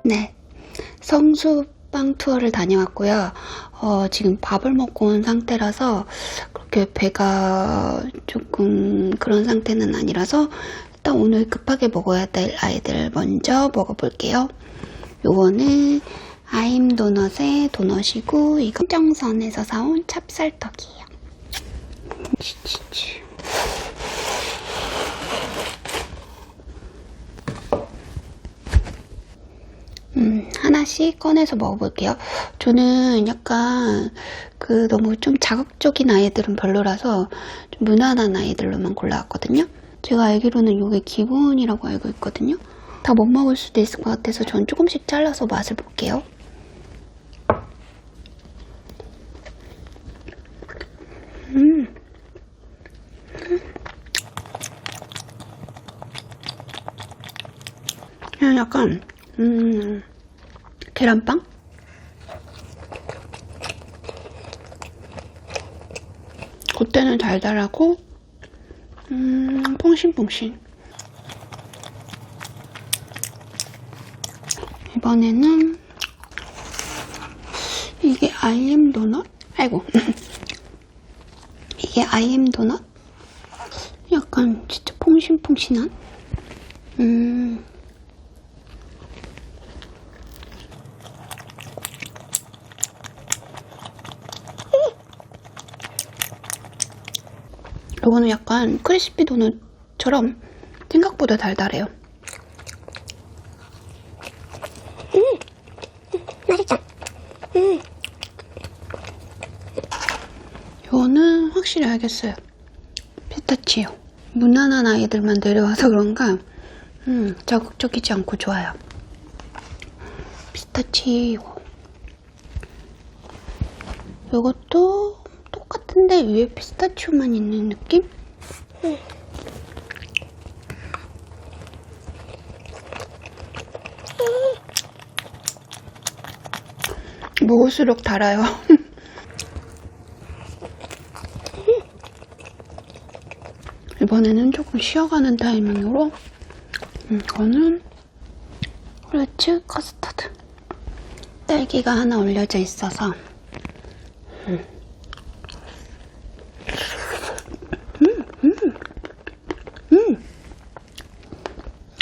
네, 성수빵 투어를 다녀왔고요. 지금 밥을 먹고 온 상태라서 그렇게 배가 조금 그런 상태는 아니라서 일단 오늘 급하게 먹어야 될 아이들 먼저 먹어볼게요. 요거는 아임도넛의 도넛이고 이거 정선에서 사온 찹쌀떡이에요. 치치치. 하나씩 꺼내서 먹어볼게요. 저는 약간 너무 좀 자극적인 아이들은 별로라서 좀 무난한 아이들로만 골라왔거든요. 제가 알기로는 이게 기본이라고 알고 있거든요. 다 못 먹을 수도 있을 것 같아서 전 조금씩 잘라서 맛을 볼게요. 그냥 약간 계란빵? 그때는 달달하고 퐁신퐁신. 이번에는 이게 아이엠 도넛? 아이고 이게 아이엠 도넛? 약간 진짜 퐁신퐁신한? 이거는 약간 크리스피 도넛처럼 생각보다 달달해요. 맛있다. 이거는 확실히 알겠어요. 피스타치오. 무난한 아이들만 내려와서 그런가 자극적이지 않고 좋아요. 피스타치오. 이것도 똑같은데 위에 피스타치오만 있는 느낌? 먹을수록 달아요. 이번에는 조금 쉬어가는 타이밍으로 이거는 리치 커스터드. 딸기가 하나 올려져 있어서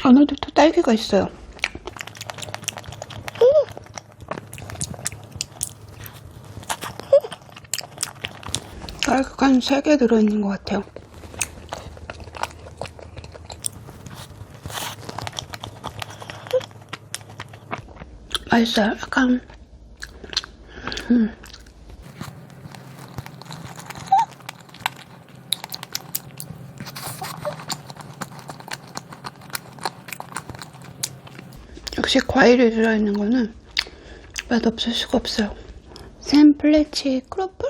안에도 또 딸기가 있어요. 딸기가 한 3개 들어있는 것 같아요. 맛있어요. 약간 역시 과일이 들어있는 거는 맛없을 수가 없어요. 샌플레치 크로플?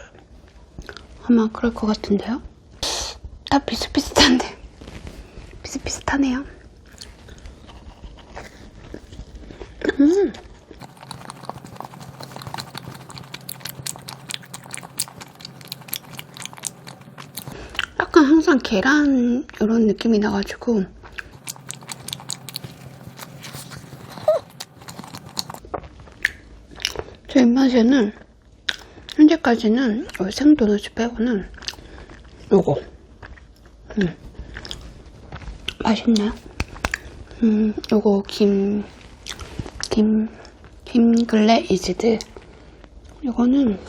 아마 그럴 것 같은데요? 다 비슷비슷한데 비슷비슷하네요. 약간 항상 계란 이런 느낌이 나가지고 제 입맛에는 현재까지는 생도넛 빼고는 요거 맛있네요. 요거 김글레이즈드 이거는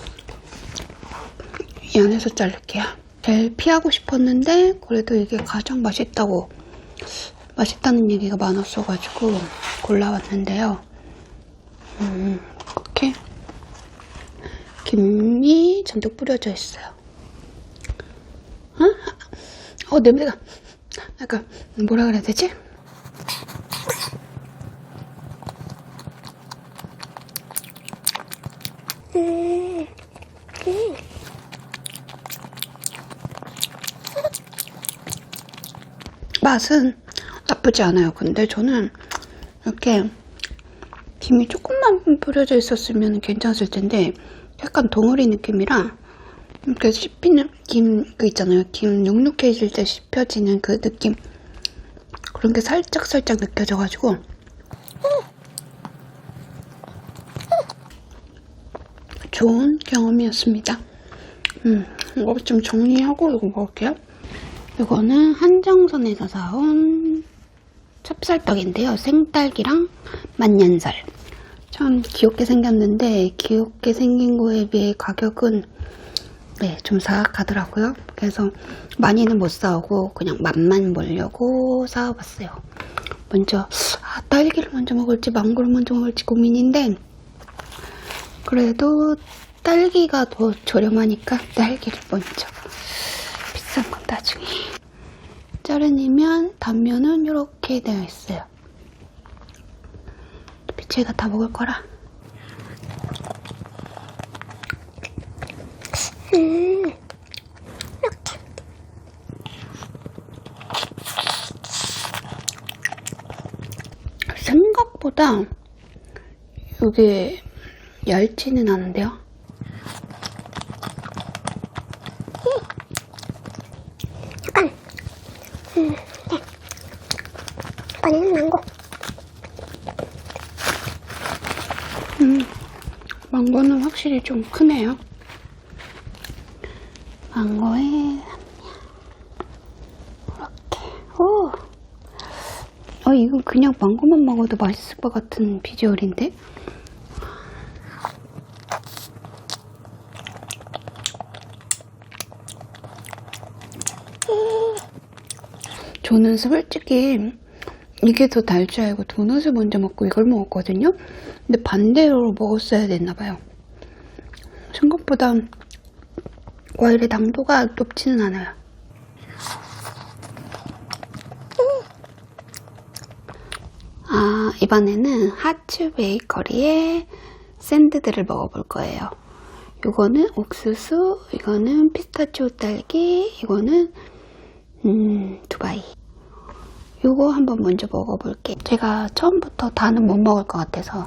이 안에서 자를게요. 제일 피하고 싶었는데 그래도 이게 가장 맛있다는 얘기가 많았어가지고 골라왔는데요. 이렇게 김이 잔뜩 뿌려져 있어요. 냄새가 약간 뭐라 그래야 되지? 맛은 나쁘지 않아요. 근데 저는 이렇게 김이 조금만 뿌려져 있었으면 괜찮았을 텐데 약간 덩어리 느낌이라 이렇게 씹히는 김 그 있잖아요. 김 눅눅해질 때 씹혀지는 그 느낌, 그런 게 살짝 느껴져가지고 좋은 경험이었습니다. 이거 좀 정리하고 이거 먹을게요. 이거는 한정선에서 사온 찹쌀떡인데요. 생딸기랑 만년살. 참 귀엽게 생겼는데 귀엽게 생긴 거에 비해 가격은 좀 사악하더라고요. 그래서 많이는 못 사오고 그냥 맛만 보려고 사와봤어요. 먼저 딸기를 먼저 먹을지 망고를 먼저 먹을지 고민인데 그래도 딸기가 더 저렴하니까 딸기를 먼저, 비싼 건 나중에. 자르면 단면은 이렇게 되어 있어요. 제가 다 먹을 거라. 이렇게. 생각보다 이게 얇지는 않은데요. 약간 이번에는 망고. 망고는 확실히 좀 크네요. 망고에 이렇게. 이거 그냥 망고만 먹어도 맛있을 것 같은 비주얼인데? 저는 솔직히 이게 더 달 줄 알고 도넛을 먼저 먹고 이걸 먹었거든요. 근데 반대로 먹었어야 됐나봐요. 생각보다 과일의 당도가 높지는 않아요. 이번에는 하츠 베이커리의 샌드들을 먹어볼 거예요. 이거는 옥수수, 이거는 피스타치오 딸기, 이거는 두바이. 이거 한번 먼저 먹어볼게요. 제가 처음부터 다는 못 먹을 것 같아서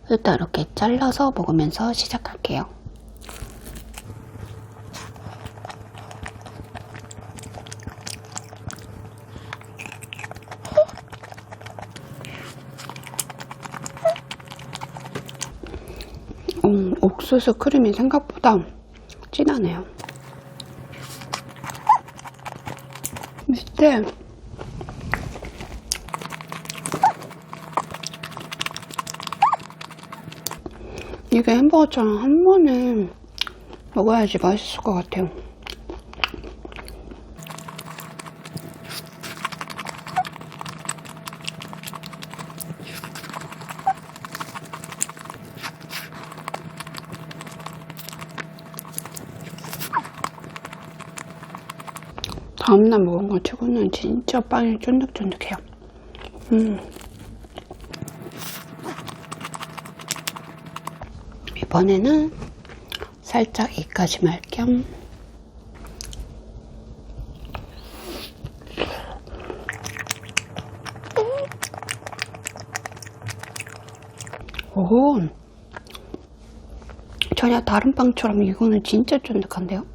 일단 이렇게 잘라서 먹으면서 시작할게요. 옥수수 크림이 생각보다 진하네요. 밑에 이게 햄버거처럼 한 번에 먹어야지 맛있을 것 같아요. 다음날 먹은 거 치고는 진짜 빵이 쫀득쫀득해요. 이번에는 살짝 입가심 할 겸 전혀 다른 빵처럼 이거는 진짜 쫀득한데요?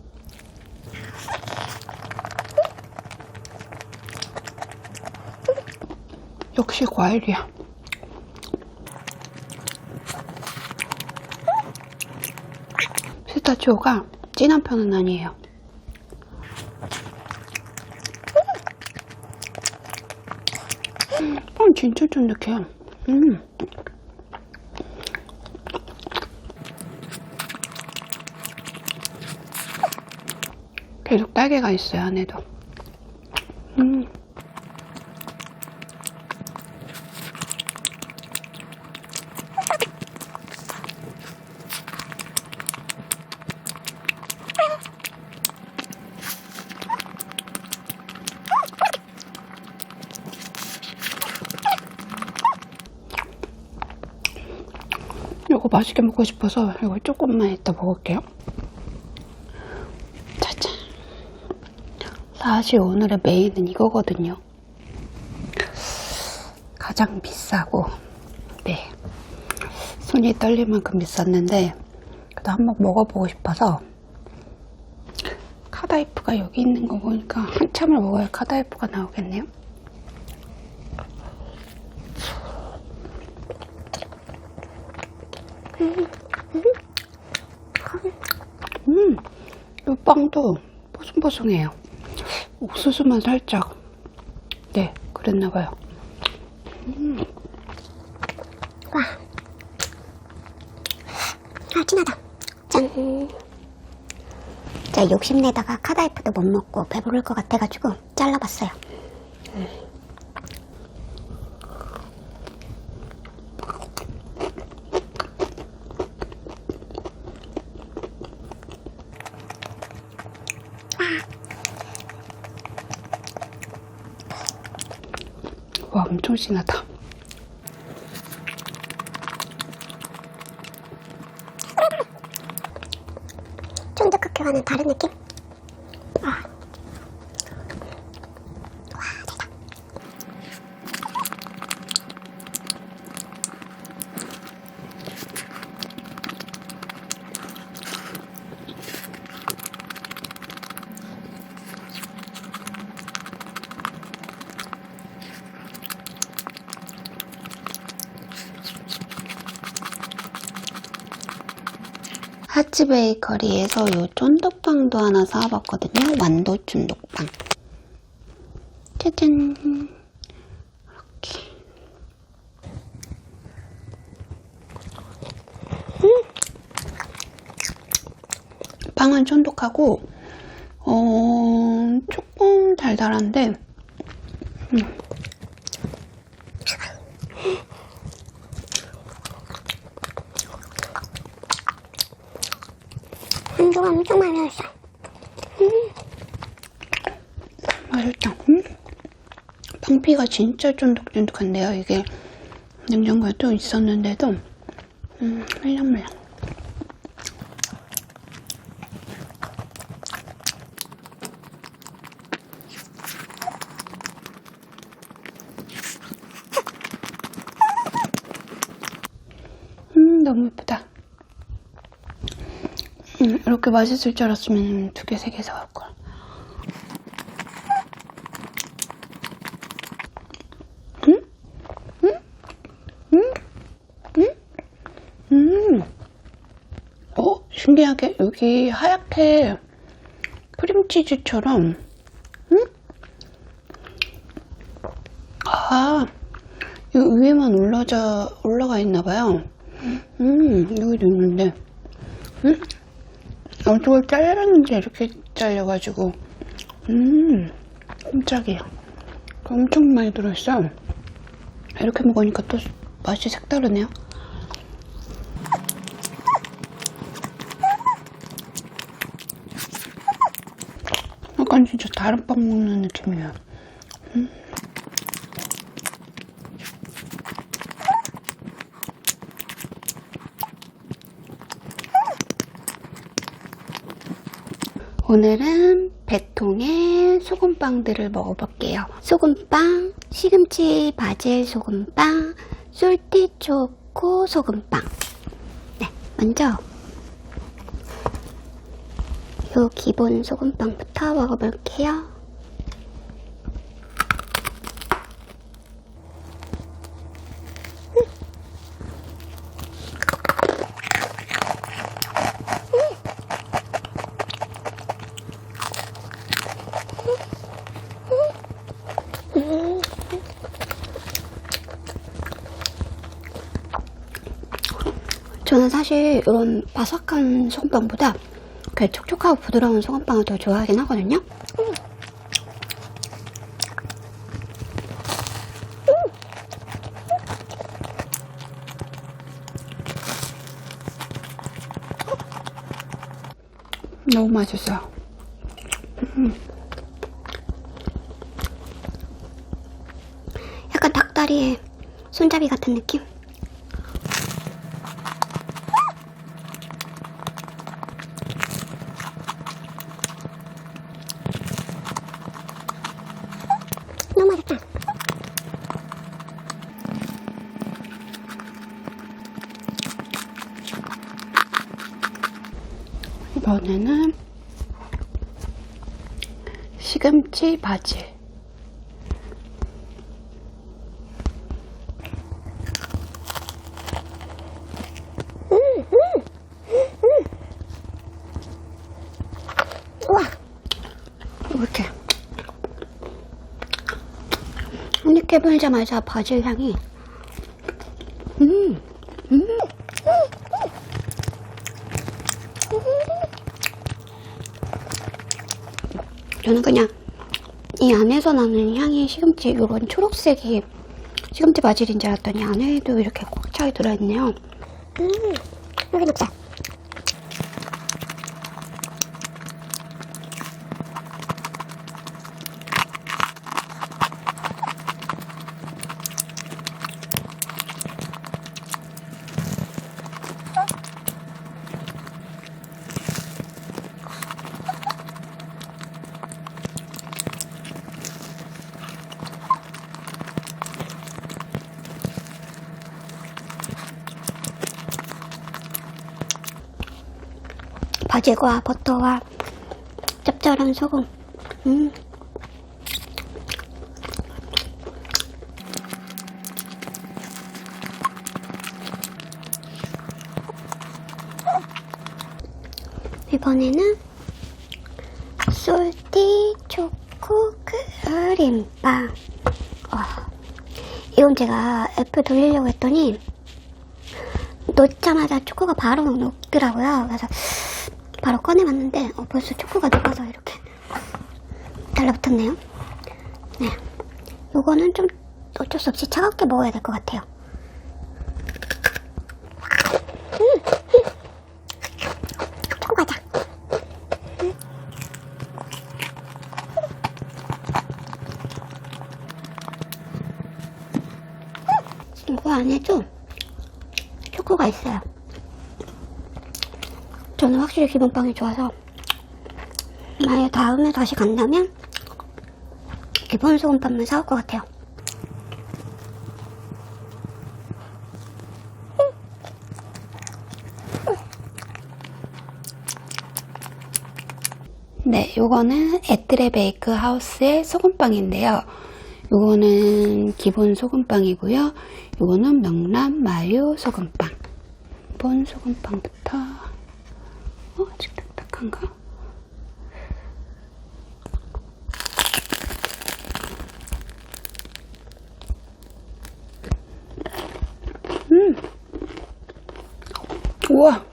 역시 과일이야. 피스타치오가 진한 편은 아니에요. 진짜 쫀득해요. 계속 딸기가 있어요, 안에도. 이거 맛있게 먹고 싶어서 이거 조금만 이따 먹을게요. 짜잔. 사실 오늘의 메인은 이거거든요. 가장 비싸고, 네, 손이 떨릴 만큼 비쌌는데 그래도 한번 먹어보고 싶어서. 카다이프가 여기 있는 거 보니까 한참을 먹어야 카다이프가 나오겠네요. 이 빵도 보송보송해요. 옥수수만 살짝, 네, 그랬나봐요. 와. 아, 진하다. 짠. 제가 욕심내다가 카다이프도 못 먹고 배부를 것 같아가지고 잘라봤어요. 와, 엄청 진하다. 쫀득하게와는 다른 느낌? 와. 대박. 하츠 베이커리에서 이 쫀득빵도 하나 사와봤거든요. 완도 쫀득빵. 짜잔. 이렇게. 빵은 쫀득하고, 조금 달달한데, 안주가 엄청 맛있어. 맛있다. 빵피가 진짜 쫀득쫀득한데요. 이게 냉장고에 또 있었는데도 말랑말랑. 너무 예쁘다. 이렇게 맛있을 줄 알았으면 2개, 3개 사올걸. 신기하게 여기 하얗게 크림치즈처럼, 아, 이 위에만 올라가 있나봐요. 여기도 있는데, 저걸 잘랐는지 이렇게 잘려가지고, 깜짝이야. 엄청 많이 들어있어. 이렇게 먹으니까 또 맛이 색다르네요. 약간 진짜 다른 빵 먹는 느낌이에요. 오늘은 배통의 소금빵들을 먹어볼게요. 소금빵, 시금치 바질 소금빵, 솔티초코 소금빵. 네, 먼저 요 기본 소금빵부터 먹어볼게요. 저는 사실 이런 바삭한 소금빵보다 그 촉촉하고 부드러운 소금빵을 더 좋아하긴 하거든요. 너무 맛있어요. 약간 닭다리에 손잡이 같은 느낌? 너무 맛있다. 이번에는 시금치 바질. 우와, 이렇게 한입 깨물자마자 바질 향이. 저는 그냥 이 안에서 나는 향이 시금치, 이런 초록색이 시금치 바질인 줄 알았더니 안에도 이렇게 꽉 차게 들어있네요. 여기 넣자. 바질과 버터와 짭짤한 소금. 이번에는 솔티 초코 크림빵. 이건 제가 앱을 돌리려고 했더니 넣자마자 초코가 바로 녹더라고요. 그래서 바로 꺼내봤는데 벌써 초코가 녹아서 이렇게 달라붙었네요. 네, 요거는 좀 어쩔 수 없이 차갑게 먹어야 될 것 같아요. 초코 과자. 이거 안에도 초코가 있어요. 저는 확실히 기본빵이 좋아서 만약에 다음에 다시 간다면 기본 소금빵만 사올 것 같아요. 네, 요거는 에뜨레 베이크 하우스의 소금빵인데요. 요거는 기본 소금빵이고요. 요거는 명란 마요 소금빵. 기본 소금빵부터 아직 딱딱한가? 우와!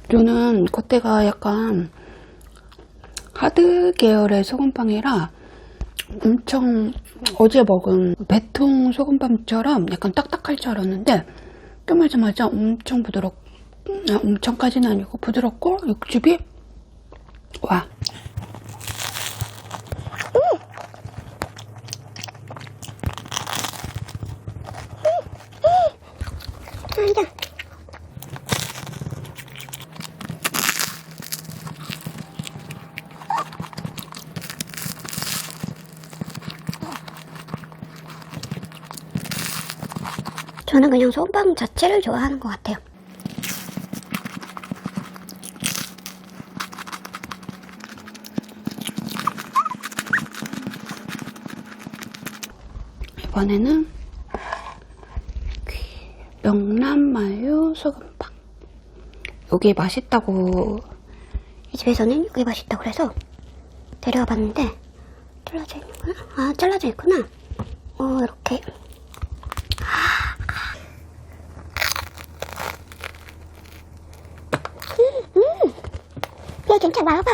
저는 겉에가 약간 하드 계열의 소금빵이라 엄청 어제 먹은 배통 소금빵처럼 약간 딱딱할 줄 알았는데 껴마자마자 엄청 엄청까지는 아니고 부드럽고 육즙이 와. 저는 그냥 소금빵 자체를 좋아하는 것 같아요. 이번에는 명란 마요 소금빵. 여기 맛있다고 이 집에서는 이게 맛있다고 그래서 데려와 봤는데 잘라져 있는구나. 아, 잘라져 있구나. 이렇게. 얘 진짜 맛봐.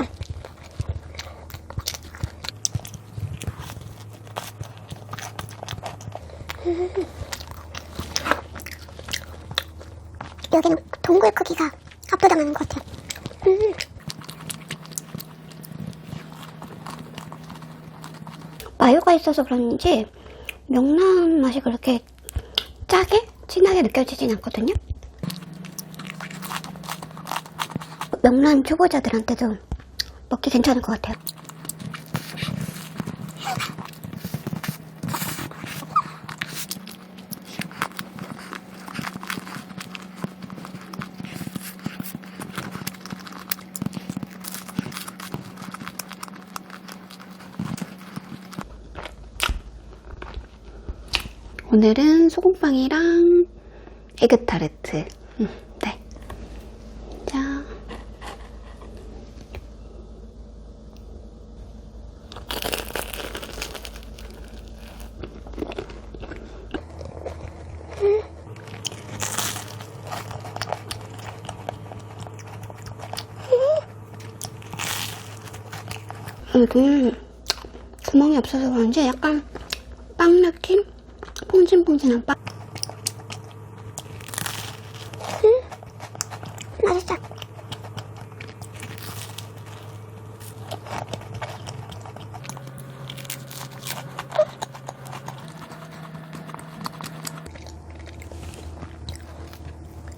여기는 동굴 크기가 압도당하는 것 같아요. 마요가 있어서 그런지 명란 맛이 그렇게 짜게? 진하게 느껴지진 않거든요. 명란 초보자들한테도 먹기 괜찮을 것 같아요. 오늘은 소금빵이랑 에그타르트. 네. 자. 여기 구멍이 없어서 그런지 약간 빵 느낌? 퐁신퐁신한 빵. 맛있어.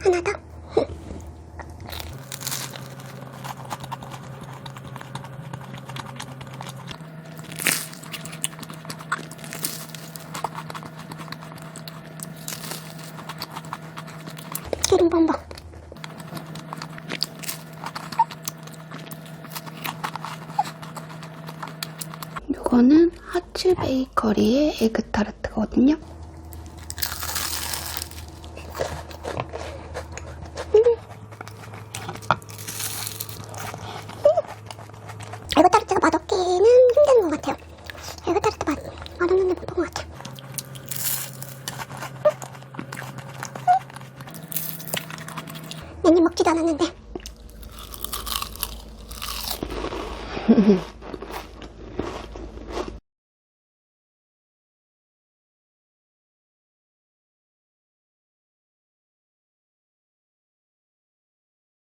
하나 더. 기름 범벅. 이거는 하츠 베이커리의 에그타르트거든요. 에그타르트가 맛없기는 힘든 것 같아요. 에그타르트 맛없는데 못 본 것 같아요. 맨님 먹지도 않았는데